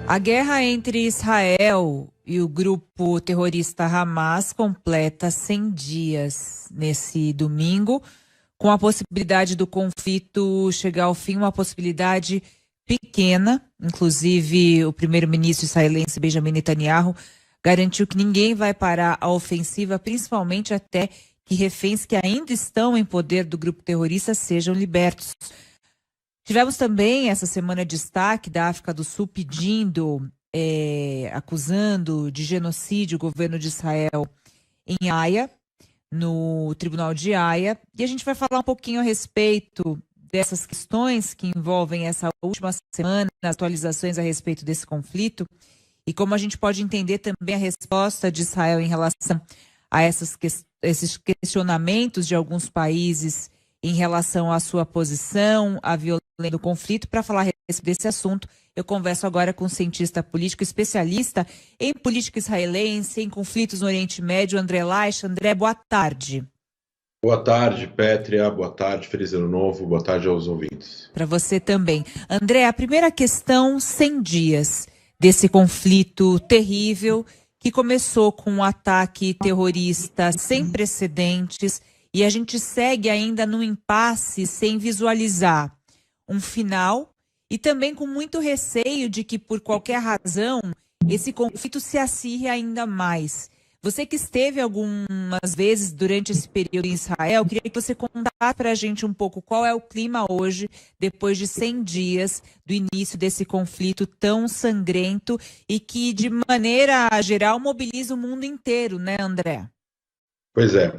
A guerra entre Israel e o grupo terrorista Hamas completa 100 dias nesse domingo, com a possibilidade do conflito chegar ao fim, uma possibilidade pequena. Inclusive, o primeiro-ministro israelense Benjamin Netanyahu garantiu que ninguém vai parar a ofensiva, principalmente até que reféns que ainda estão em poder do grupo terrorista sejam libertos. Tivemos também essa semana destaque da África do Sul pedindo, acusando de genocídio o governo de Israel em Haia, no Tribunal de Haia. E a gente vai falar um pouquinho a respeito dessas questões que envolvem essa última semana, atualizações a respeito desse conflito, e como a gente pode entender também a resposta de Israel em relação a esses questionamentos de alguns países em relação à sua posição, à violência do conflito. Para falar a respeito desse assunto, eu converso agora com um cientista político, especialista em política israelense, em conflitos no Oriente Médio, André Laish. André, boa tarde. Boa tarde, Pétria. Boa tarde, feliz ano novo. Boa tarde aos ouvintes. Para você também. André, a primeira questão, 100 dias desse conflito terrível que começou com um ataque terrorista sem precedentes, e a gente segue ainda num impasse sem visualizar um final, e também com muito receio de que, por qualquer razão, esse conflito se acirre ainda mais. Você que esteve algumas vezes durante esse período em Israel, queria que você contasse para a gente um pouco qual é o clima hoje, depois de 100 dias do início desse conflito tão sangrento e que, de maneira geral, mobiliza o mundo inteiro, né, André? Pois é.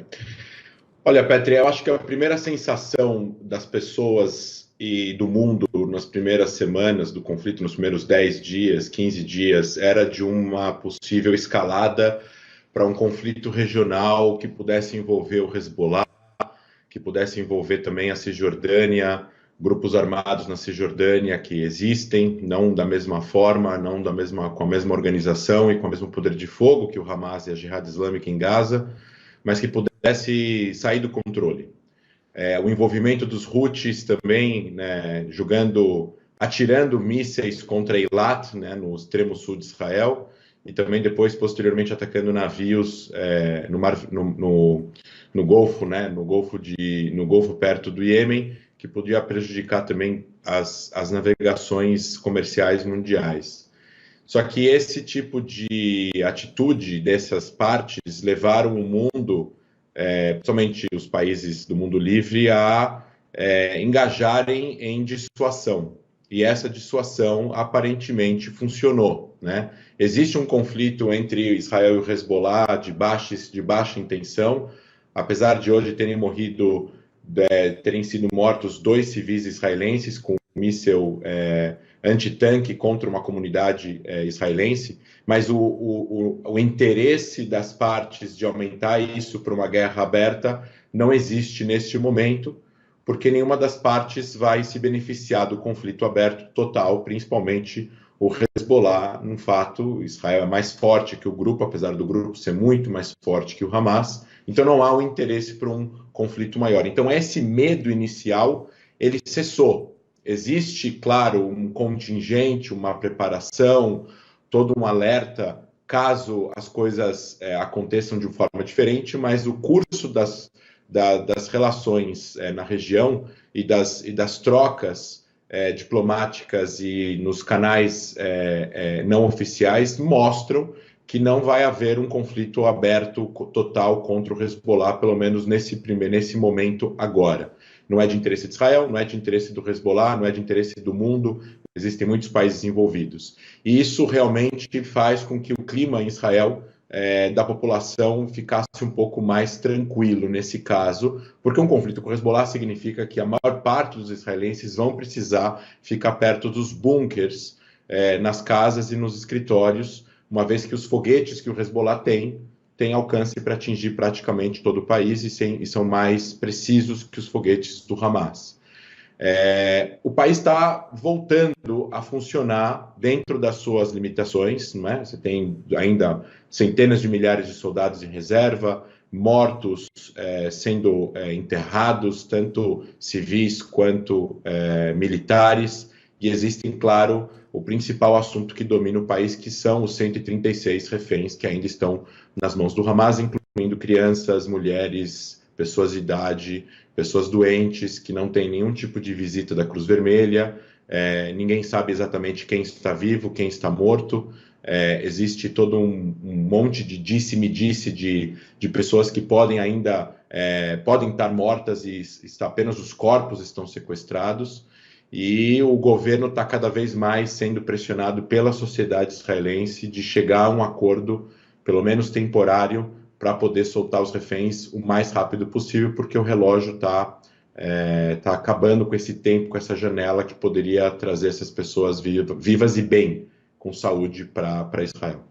Olha, Pétria, eu acho que a primeira sensação das pessoas e do mundo nas primeiras semanas do conflito, nos primeiros 10 dias, 15 dias, era de uma possível escalada para um conflito regional que pudesse envolver o Hezbollah, que pudesse envolver também a Cisjordânia, grupos armados na Cisjordânia que existem, não da mesma forma, com a mesma organização e com o mesmo poder de fogo que o Hamas e a Jihad Islâmica em Gaza, mas que pudesse sair do controle. O envolvimento dos Houthis também, né, atirando mísseis contra Eilat, né, no extremo sul de Israel, e também depois, posteriormente, atacando navios no Golfo, né, no Golfo perto do Iêmen, que podia prejudicar também as navegações comerciais mundiais. Só que esse tipo de atitude dessas partes levaram o mundo, principalmente os países do mundo livre, a engajarem em dissuasão. E essa dissuasão aparentemente funcionou, né? Existe um conflito entre Israel e o Hezbollah de baixa intenção, apesar de hoje terem sido mortos 2 civis israelenses com um míssil antitanque contra uma comunidade israelense, mas o interesse das partes de aumentar isso para uma guerra aberta não existe neste momento, porque nenhuma das partes vai se beneficiar do conflito aberto total, principalmente o Hezbollah. No fato, Israel é mais forte que o grupo, apesar do grupo ser muito mais forte que o Hamas, então não há um interesse por um conflito maior. Então esse medo inicial, ele cessou. Existe, claro, um contingente, uma preparação, todo um alerta, caso as coisas aconteçam de forma diferente, mas o curso das relações na região e das trocas diplomáticas e nos canais não oficiais mostram que não vai haver um conflito aberto total contra o Hezbollah, pelo menos nesse momento agora. Não é de interesse de Israel, não é de interesse do Hezbollah, não é de interesse do mundo, existem muitos países envolvidos. E isso realmente faz com que o clima em Israel da população ficasse um pouco mais tranquilo nesse caso, porque um conflito com o Hezbollah significa que a maior parte dos israelenses vão precisar ficar perto dos bunkers nas casas e nos escritórios, uma vez que os foguetes que o Hezbollah tem alcance para atingir praticamente todo o país e são mais precisos que os foguetes do Hamas. O país está voltando a funcionar dentro das suas limitações, não é? Você tem ainda centenas de milhares de soldados em reserva, mortos sendo enterrados, tanto civis quanto militares, e existem, claro, o principal assunto que domina o país, que são os 136 reféns que ainda estão nas mãos do Hamas, incluindo crianças, mulheres, pessoas de idade, pessoas doentes, que não têm nenhum tipo de visita da Cruz Vermelha, ninguém sabe exatamente quem está vivo, quem está morto. Existe todo um monte de disse-me-disse de pessoas que podem ainda podem estar mortas e apenas os corpos estão sequestrados. E o governo está cada vez mais sendo pressionado pela sociedade israelense de chegar a um acordo, pelo menos temporário, para poder soltar os reféns o mais rápido possível, porque o relógio está acabando com esse tempo, com essa janela que poderia trazer essas pessoas vivas e bem, com saúde para Israel.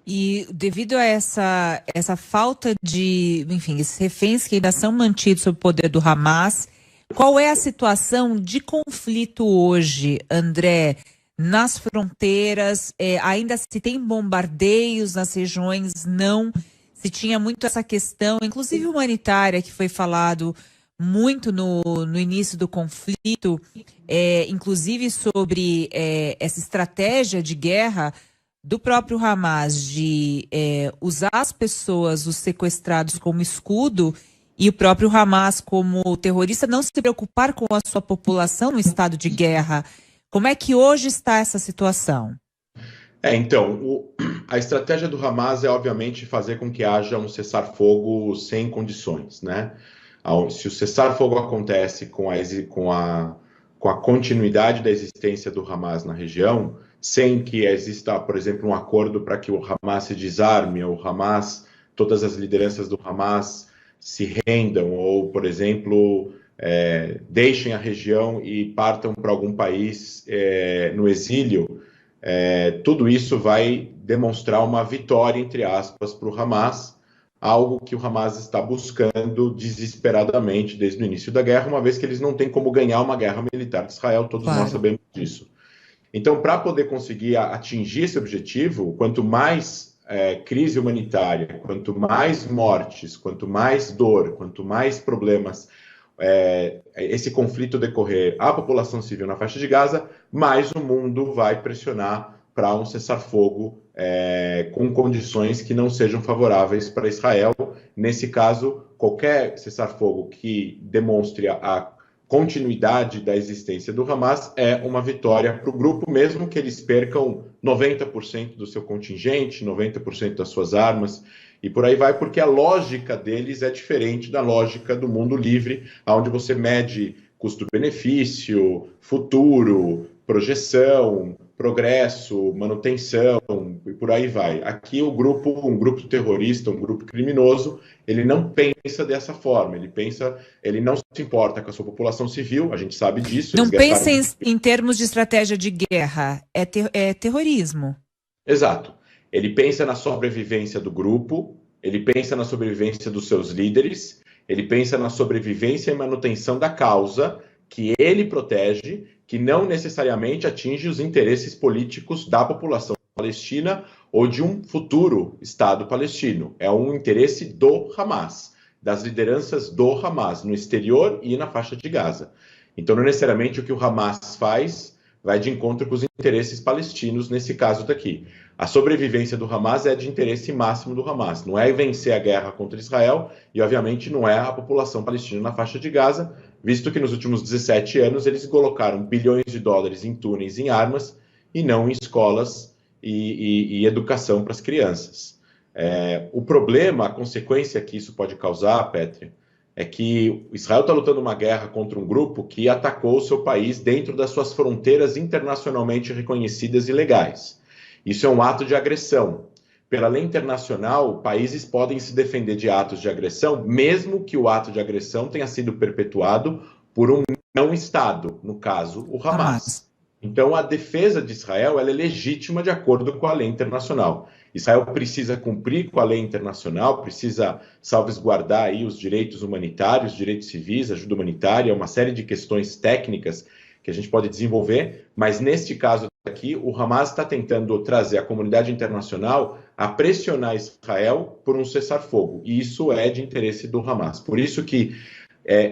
E devido a essa falta de, enfim, esses reféns que ainda são mantidos sob o poder do Hamas, qual é a situação de conflito hoje, André, nas fronteiras? Ainda se tem bombardeios nas regiões? Não? Se tinha muito essa questão, inclusive humanitária, que foi falado muito no início do conflito, inclusive sobre essa estratégia de guerra do próprio Hamas de usar as pessoas, os sequestrados, como escudo, e o próprio Hamas, como terrorista, não se preocupar com a sua população no estado de guerra. Como é que hoje está essa situação? Então, a estratégia do Hamas é, obviamente, fazer com que haja um cessar-fogo sem condições, né? Se o cessar-fogo acontece com a continuidade da existência do Hamas na região, sem que exista, por exemplo, um acordo para que o Hamas se desarme, ou todas as lideranças do Hamas se rendam, ou, por exemplo, deixem a região e partam para algum país no exílio, tudo isso vai demonstrar uma vitória, entre aspas, para o Hamas, algo que o Hamas está buscando desesperadamente desde o início da guerra, uma vez que eles não têm como ganhar uma guerra militar de Israel, todos nós sabemos disso. Então, para poder conseguir atingir esse objetivo, quanto mais crise humanitária, quanto mais mortes, quanto mais dor, quanto mais problemas esse conflito decorrer à população civil na faixa de Gaza, mais o mundo vai pressionar para um cessar-fogo com condições que não sejam favoráveis para Israel. Nesse caso, qualquer cessar-fogo que demonstre a continuidade da existência do Hamas é uma vitória para o grupo, mesmo que eles percam 90% do seu contingente, 90% das suas armas, e por aí vai, porque a lógica deles é diferente da lógica do mundo livre, onde você mede custo-benefício, futuro, projeção, progresso, manutenção, e por aí vai. Aqui um grupo terrorista, um grupo criminoso, ele não pensa dessa forma, ele não se importa com a sua população civil, a gente sabe disso. Não pensa em termos de estratégia de guerra, é terrorismo. Exato. Ele pensa na sobrevivência do grupo, ele pensa na sobrevivência dos seus líderes, ele pensa na sobrevivência e manutenção da causa que ele protege, que não necessariamente atinge os interesses políticos da população palestina ou de um futuro Estado palestino. É um interesse do Hamas, das lideranças do Hamas, no exterior e na faixa de Gaza. Então, não necessariamente o que o Hamas faz vai de encontro com os interesses palestinos nesse caso daqui. A sobrevivência do Hamas é de interesse máximo do Hamas. Não é vencer a guerra contra Israel e, obviamente, não é a população palestina na faixa de Gaza, visto que nos últimos 17 anos eles colocaram bilhões de dólares em túneis, em armas, e não em escolas e educação para as crianças. O problema, a consequência que isso pode causar, Petri, é que Israel está lutando uma guerra contra um grupo que atacou o seu país dentro das suas fronteiras internacionalmente reconhecidas e legais. Isso é um ato de agressão. Pela lei internacional, países podem se defender de atos de agressão, mesmo que o ato de agressão tenha sido perpetuado por um não-Estado, no caso, o Hamas. Então, a defesa de Israel ela é legítima de acordo com a lei internacional. Israel precisa cumprir com a lei internacional, precisa salvaguardar aí os direitos humanitários, direitos civis, ajuda humanitária, uma série de questões técnicas que a gente pode desenvolver, mas neste caso aqui, o Hamas está tentando trazer a comunidade internacional a pressionar Israel por um cessar-fogo, e isso é de interesse do Hamas. Por isso que,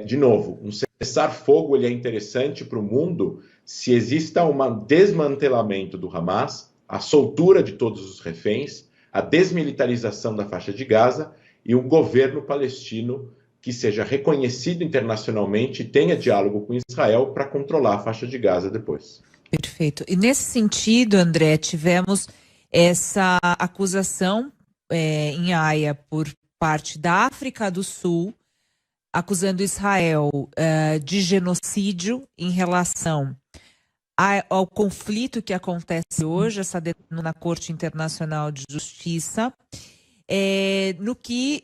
de novo, um cessar-fogo ele é interessante para o mundo se exista um desmantelamento do Hamas, a soltura de todos os reféns, a desmilitarização da faixa de Gaza e um governo palestino que seja reconhecido internacionalmente e tenha diálogo com Israel para controlar a faixa de Gaza depois. Perfeito. E nesse sentido, André, tivemos essa acusação em Haia por parte da África do Sul, acusando Israel de genocídio em relação ao conflito que acontece hoje, essa denúncia na Corte Internacional de Justiça, no que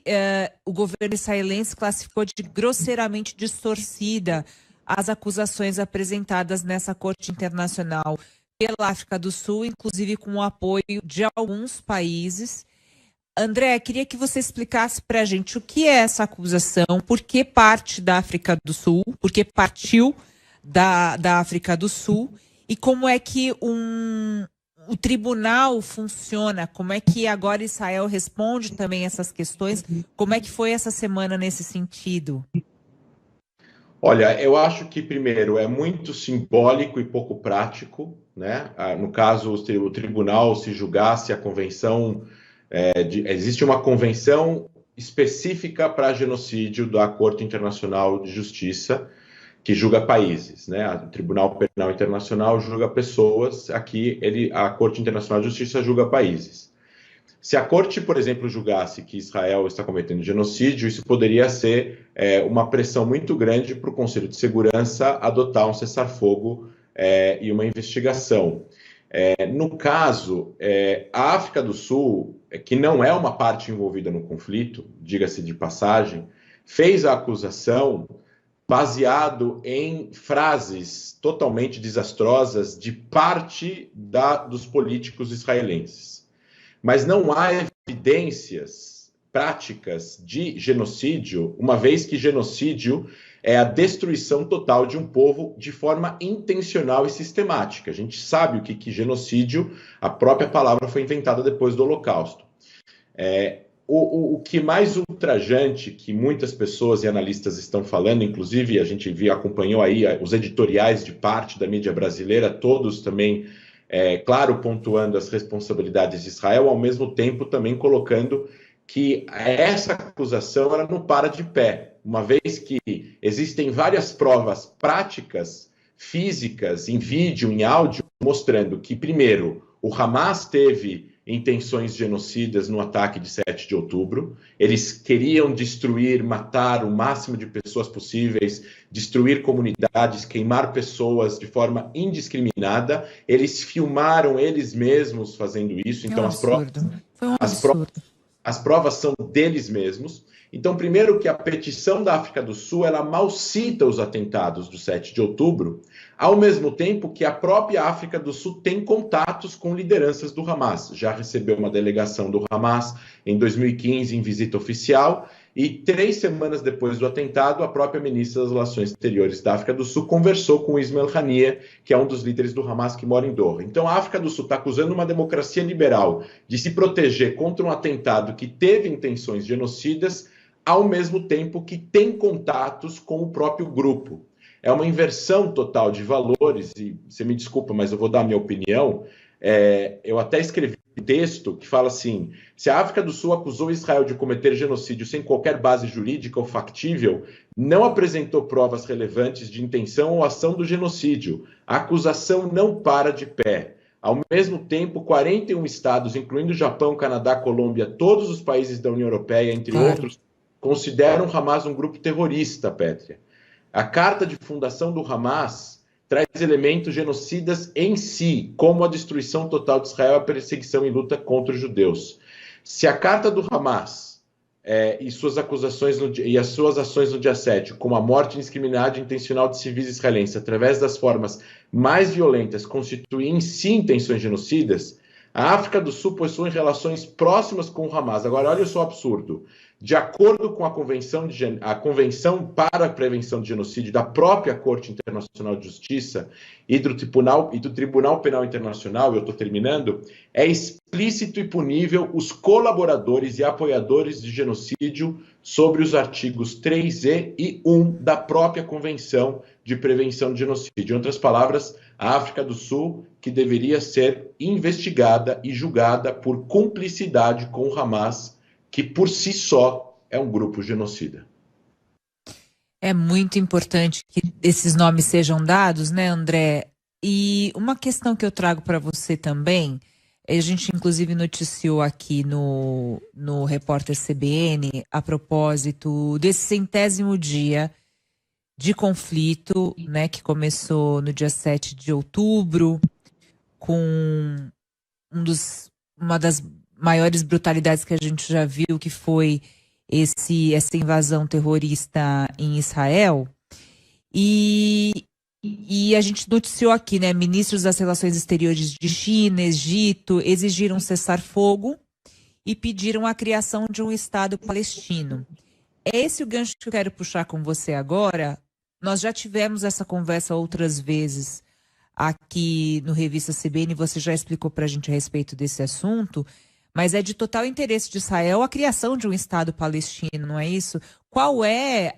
o governo israelense classificou de grosseiramente distorcida as acusações apresentadas nessa Corte Internacional pela África do Sul, inclusive com o apoio de alguns países. André, queria que você explicasse para a gente o que é essa acusação, por que parte da África do Sul, por que partiu da África do Sul e como é que o tribunal funciona, como é que agora Israel responde também essas questões, como é que foi essa semana nesse sentido? Olha, eu acho que, primeiro, é muito simbólico e pouco prático, né? No caso, o tribunal, se julgasse a convenção, existe uma convenção específica para genocídio da Corte Internacional de Justiça, que julga países, né? O Tribunal Penal Internacional julga pessoas, aqui a Corte Internacional de Justiça julga países. Se a Corte, por exemplo, julgasse que Israel está cometendo genocídio, isso poderia ser uma pressão muito grande para o Conselho de Segurança adotar um cessar-fogo e uma investigação. No caso, a África do Sul, que não é uma parte envolvida no conflito, diga-se de passagem, fez a acusação baseado em frases totalmente desastrosas de parte dos políticos israelenses. Mas não há evidências práticas de genocídio, uma vez que genocídio é a destruição total de um povo de forma intencional e sistemática. A gente sabe o que genocídio, a própria palavra foi inventada depois do Holocausto. O que mais ultrajante que muitas pessoas e analistas estão falando, inclusive a gente acompanhou aí os editoriais de parte da mídia brasileira, todos também, claro, pontuando as responsabilidades de Israel, ao mesmo tempo também colocando que essa acusação ela não para de pé, uma vez que existem várias provas práticas, físicas, em vídeo, em áudio, mostrando que, primeiro, o Hamas teve intenções genocidas no ataque de 7 de outubro. Eles queriam destruir, matar o máximo de pessoas possíveis, destruir comunidades, queimar pessoas de forma indiscriminada. Eles filmaram eles mesmos fazendo isso. Então, as provas são deles mesmos. Então, primeiro que a petição da África do Sul, ela mal cita os atentados do 7 de outubro, ao mesmo tempo que a própria África do Sul tem contatos com lideranças do Hamas. Já recebeu uma delegação do Hamas em 2015 em visita oficial e 3 semanas depois do atentado, a própria ministra das Relações Exteriores da África do Sul conversou com Ismail Haniyeh, que é um dos líderes do Hamas que mora em Doha. Então, a África do Sul está acusando uma democracia liberal de se proteger contra um atentado que teve intenções genocidas, ao mesmo tempo que tem contatos com o próprio grupo. É uma inversão total de valores, e você me desculpa, mas eu vou dar a minha opinião. Eu até escrevi um texto que fala assim: se a África do Sul acusou Israel de cometer genocídio sem qualquer base jurídica ou factível, não apresentou provas relevantes de intenção ou ação do genocídio. A acusação não para de pé. Ao mesmo tempo, 41 estados, incluindo Japão, Canadá, Colômbia, todos os países da União Europeia, entre outros, consideram o Hamas um grupo terrorista, Pétria. A carta de fundação do Hamas traz elementos genocidas em si, como a destruição total de Israel, a perseguição e luta contra os judeus. Se a carta do Hamas e suas acusações e as suas ações no dia 7, como a morte indiscriminada e intencional de civis israelenses através das formas mais violentas, constituem em si intenções genocidas, a África do Sul possui relações próximas com o Hamas. Agora, olha só o absurdo. De acordo com a Convenção para a Prevenção de Genocídio da própria Corte Internacional de Justiça e do Tribunal Penal Internacional, eu estou terminando, é explícito e punível os colaboradores e apoiadores de genocídio sobre os artigos 3e e 1 da própria Convenção de Prevenção de Genocídio. Em outras palavras, a África do Sul, que deveria ser investigada e julgada por cumplicidade com o Hamas, que por si só é um grupo genocida. É muito importante que esses nomes sejam dados, né, André? E uma questão que eu trago para você também, a gente inclusive noticiou aqui no Repórter CBN, a propósito desse 100º dia de conflito, né, que começou no dia 7 de outubro, com uma das maiores brutalidades que a gente já viu, que foi essa invasão terrorista em Israel. E a gente noticiou aqui, né, ministros das Relações Exteriores de China, Egito, exigiram cessar-fogo e pediram a criação de um Estado palestino. É esse o gancho que eu quero puxar com você agora. Nós já tivemos essa conversa outras vezes aqui no Revista CBN, você já explicou para a gente a respeito desse assunto, mas é de total interesse de Israel a criação de um Estado palestino, não é isso? Qual é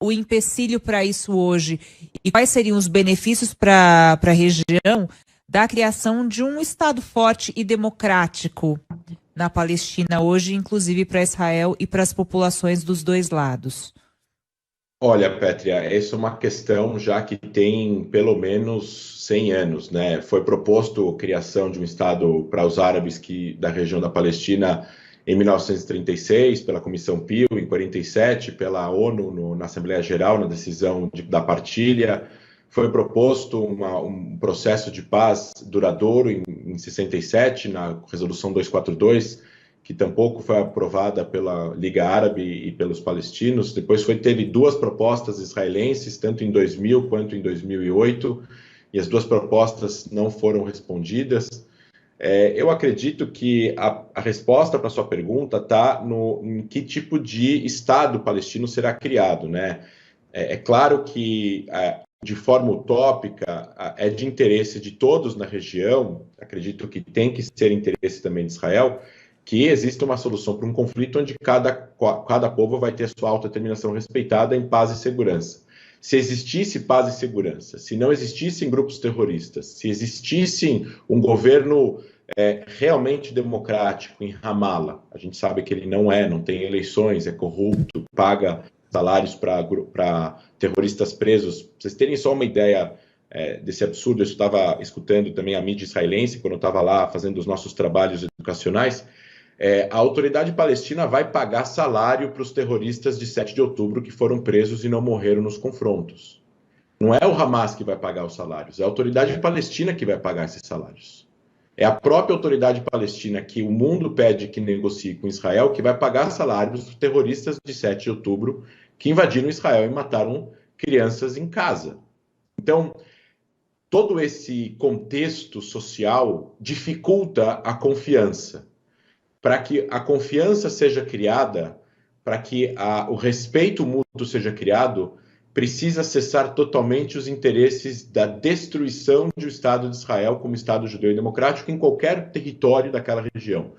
o empecilho para isso hoje? E quais seriam os benefícios para a região da criação de um Estado forte e democrático na Palestina hoje, inclusive para Israel e para as populações dos dois lados? Olha, Pétria, essa é uma questão já que tem pelo menos 100 anos, né? Foi proposto a criação de um Estado para os árabes da região da Palestina em 1936, pela Comissão Peel, em 47, pela ONU na Assembleia Geral, na decisão da partilha. Foi proposto um processo de paz duradouro em 67, na Resolução 242, que tampouco foi aprovada pela Liga Árabe e pelos palestinos. Depois teve duas propostas israelenses, tanto em 2000 quanto em 2008, e as duas propostas não foram respondidas. Eu acredito que a resposta para a sua pergunta está em que tipo de Estado palestino será criado, né? É claro que, de forma utópica, é de interesse de todos na região, acredito que tem que ser interesse também de Israel, que exista uma solução para um conflito onde cada povo vai ter a sua autodeterminação respeitada em paz e segurança. Se existisse paz e segurança, se não existissem grupos terroristas, se existisse um governo realmente democrático em Ramallah, a gente sabe que ele não tem eleições, é corrupto, paga salários para terroristas presos. Pra vocês terem só uma ideia desse absurdo, eu estava escutando também a mídia israelense, quando eu estava lá fazendo os nossos trabalhos educacionais, a autoridade palestina vai pagar salário para os terroristas de 7 de outubro que foram presos e não morreram nos confrontos. Não é o Hamas que vai pagar os salários, é a autoridade palestina que vai pagar esses salários. É a própria autoridade palestina que o mundo pede que negocie com Israel que vai pagar salários dos terroristas de 7 de outubro que invadiram Israel e mataram crianças em casa. Então, todo esse contexto social dificulta a confiança. Para que a confiança seja criada, para que o respeito mútuo seja criado, precisa cessar totalmente os interesses da destruição do Estado de Israel como Estado judeu e democrático em qualquer território daquela região.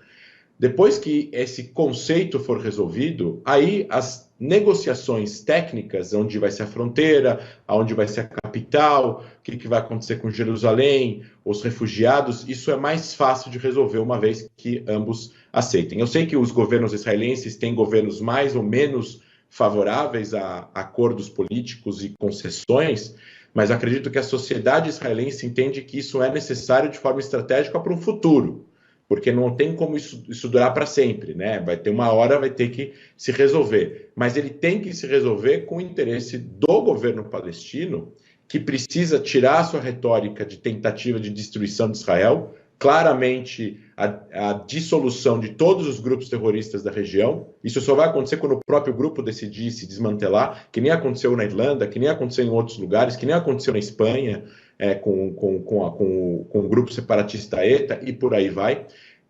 Depois que esse conceito for resolvido, aí as negociações técnicas, onde vai ser a fronteira, onde vai ser a capital, o que vai acontecer com Jerusalém, os refugiados, isso é mais fácil de resolver uma vez que ambos aceitem. Eu sei que os governos israelenses têm governos mais ou menos favoráveis a acordos políticos e concessões, mas acredito que a sociedade israelense entende que isso é necessário de forma estratégica para um futuro, porque não tem como isso durar para sempre, né? Vai ter uma hora, vai ter que se resolver. Mas ele tem que se resolver com o interesse do governo palestino, que precisa tirar a sua retórica de tentativa de destruição de Israel, claramente a dissolução de todos os grupos terroristas da região. Isso só vai acontecer quando o próprio grupo decidir se desmantelar, que nem aconteceu na Irlanda, que nem aconteceu em outros lugares, que nem aconteceu na Espanha, com o grupo separatista ETA, e por aí vai.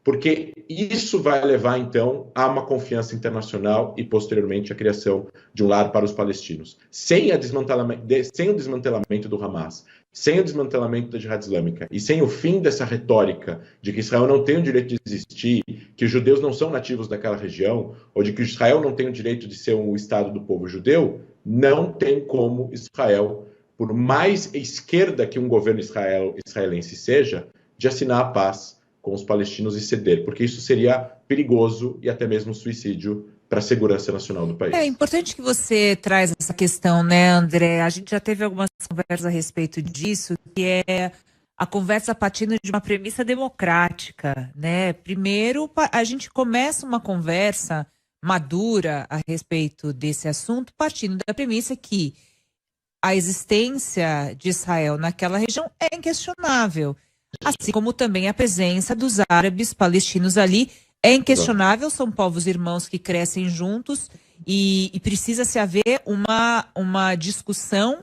porque isso vai levar, então, a uma confiança internacional e, posteriormente, a criação de um lar para os palestinos. Sem o desmantelamento do Hamas, sem o desmantelamento da Jihad Islâmica e sem o fim dessa retórica de que Israel não tem o direito de existir, que os judeus não são nativos daquela região, ou de que Israel não tem o direito de ser um Estado do povo judeu, não tem como Israel, por mais esquerda que um governo israelense seja, de assinar a paz com os palestinos e ceder, porque isso seria perigoso e até mesmo suicídio para a segurança nacional do país. É importante que você traz essa questão, né, André? A gente já teve algumas conversas a respeito disso, que é a conversa partindo de uma premissa democrática, né? Primeiro, a gente começa uma conversa madura a respeito desse assunto, partindo da premissa que a existência de Israel naquela região é inquestionável. Assim como também a presença dos árabes palestinos ali é inquestionável, são povos irmãos que crescem juntos e precisa se haver uma discussão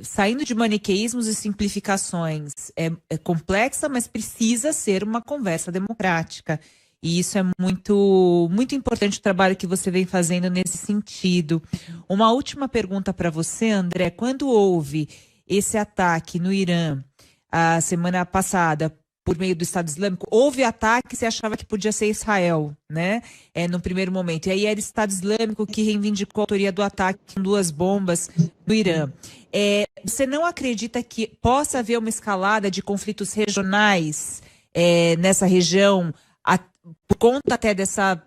saindo de maniqueísmos e simplificações. É complexa, mas precisa ser uma conversa democrática. E isso é muito, muito importante o trabalho que você vem fazendo nesse sentido. Uma última pergunta para você, André. Quando houve esse ataque no Irã, a semana passada, por meio do Estado Islâmico, houve ataque, você achava que podia ser Israel, né? No primeiro momento. E aí era o Estado Islâmico que reivindicou a autoria do ataque com 2 bombas no Irã. Você não acredita que possa haver uma escalada de conflitos regionais nessa região, por conta até dessa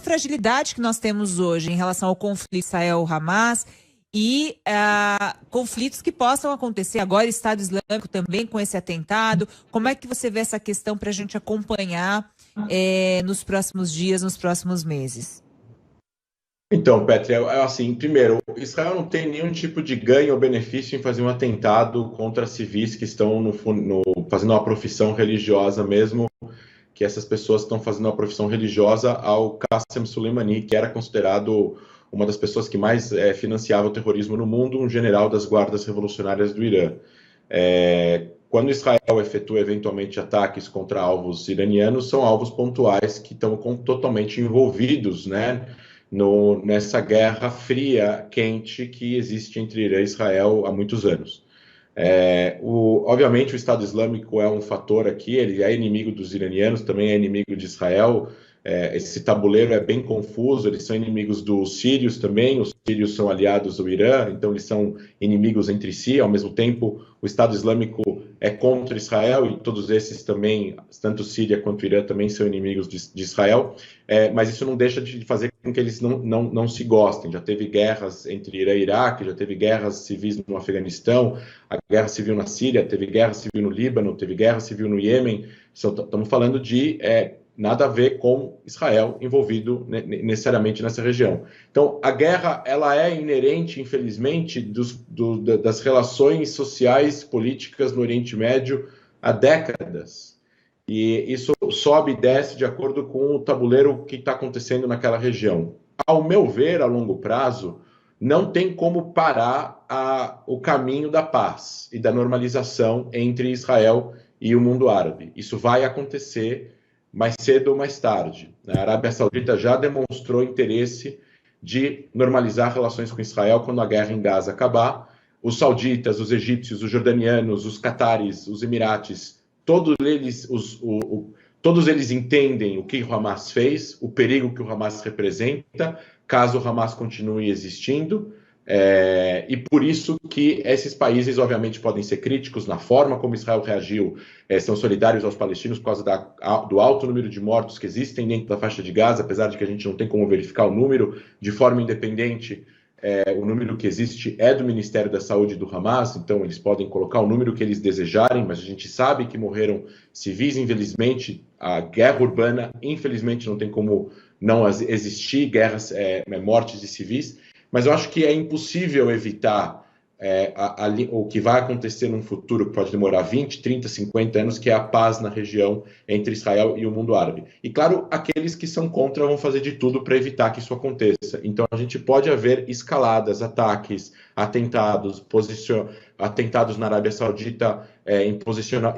fragilidade que nós temos hoje em relação ao conflito Israel-Hamas, e conflitos que possam acontecer agora, Estado Islâmico também com esse atentado? Como é que você vê essa questão para a gente acompanhar nos próximos dias, nos próximos meses? Então, Petri, assim, primeiro, Israel não tem nenhum tipo de ganho ou benefício em fazer um atentado contra civis que estão fazendo uma profissão religiosa, mesmo que essas pessoas estão fazendo uma profissão religiosa ao Qasem Soleimani, que era considerado uma das pessoas que mais financiava o terrorismo no mundo, um general das guardas revolucionárias do Irã. Quando Israel efetua eventualmente ataques contra alvos iranianos, são alvos pontuais que estão totalmente envolvidos, né, nessa guerra fria, quente, que existe entre Irã e Israel há muitos anos. Obviamente o Estado Islâmico é um fator aqui, ele é inimigo dos iranianos, também é inimigo de Israel. Esse tabuleiro é bem confuso, eles são inimigos dos sírios também, os sírios são aliados do Irã, então eles são inimigos entre si. Ao mesmo tempo, o Estado Islâmico é contra Israel, e todos esses também, tanto Síria quanto Irã, também são inimigos de Israel, mas isso não deixa de fazer com que eles não se gostem. Já teve guerras entre Irã e Iraque, já teve guerras civis no Afeganistão, a guerra civil na Síria, teve guerra civil no Líbano, teve guerra civil no Iêmen. Estamos falando de nada a ver com Israel envolvido necessariamente nessa região. Então, a guerra ela é inerente, infelizmente, das relações sociais, políticas no Oriente Médio há décadas. E isso sobe e desce de acordo com o tabuleiro que está acontecendo naquela região. Ao meu ver, a longo prazo, não tem como parar o caminho da paz e da normalização entre Israel e o mundo árabe. Isso vai acontecer mais cedo ou mais tarde. A Arábia Saudita já demonstrou interesse de normalizar relações com Israel quando a guerra em Gaza acabar. Os sauditas, os egípcios, os jordanianos, os catares, os emirates, todos eles entendem o que o Hamas fez, o perigo que o Hamas representa, caso o Hamas continue existindo. E por isso que esses países, obviamente, podem ser críticos na forma como Israel reagiu, são solidários aos palestinos por causa do alto número de mortos que existem dentro da faixa de Gaza, apesar de que a gente não tem como verificar o número de forma independente. O número que existe é do Ministério da Saúde do Hamas, então eles podem colocar o número que eles desejarem, mas a gente sabe que morreram civis, infelizmente. A guerra urbana, infelizmente, não tem como não existir guerras, mortes de civis. Mas eu acho que é impossível evitar o que vai acontecer num futuro que pode demorar 20, 30, 50 anos, que é a paz na região entre Israel e o mundo árabe. E, claro, aqueles que são contra vão fazer de tudo para evitar que isso aconteça. Então, a gente pode haver escaladas, ataques, atentados, atentados na Arábia Saudita, em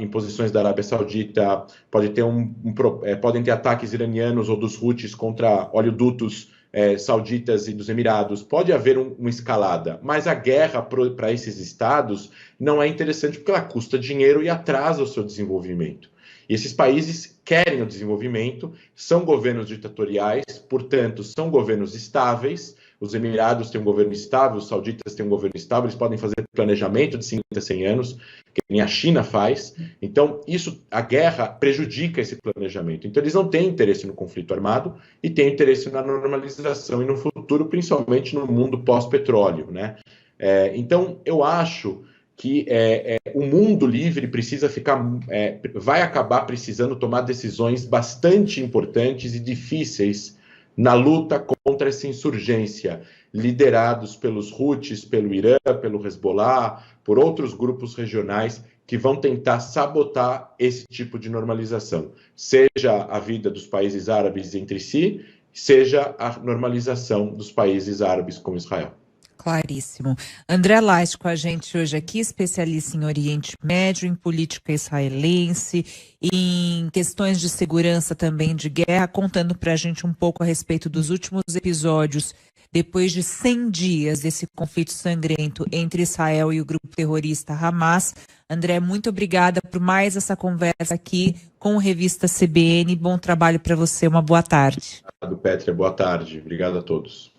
posições da Arábia Saudita, podem ter ataques iranianos ou dos Houthis contra oleodutos sauditas e dos Emirados. Pode haver uma escalada, mas a guerra para esses estados não é interessante porque ela custa dinheiro e atrasa o seu desenvolvimento. E esses países querem o desenvolvimento, são governos ditatoriais, portanto, são governos estáveis. Os Emirados têm um governo estável, os sauditas têm um governo estável, eles podem fazer planejamento de 50, 100 anos, que nem a China faz. Então, a guerra prejudica esse planejamento. Então, eles não têm interesse no conflito armado e têm interesse na normalização e no futuro, principalmente no mundo pós-petróleo, né? Então, eu acho que o mundo livre vai acabar precisando tomar decisões bastante importantes e difíceis na luta contra essa insurgência, liderados pelos Houthis, pelo Irã, pelo Hezbollah, por outros grupos regionais que vão tentar sabotar esse tipo de normalização, seja a vida dos países árabes entre si, seja a normalização dos países árabes com Israel. Claríssimo. André Last com a gente hoje aqui, especialista em Oriente Médio, em política israelense, em questões de segurança também de guerra, contando para a gente um pouco a respeito dos últimos episódios, depois de 100 dias desse conflito sangrento entre Israel e o grupo terrorista Hamas. André, muito obrigada por mais essa conversa aqui com a Revista CBN. Bom trabalho para você, uma boa tarde. Obrigado, Pétria. Boa tarde. Obrigado a todos.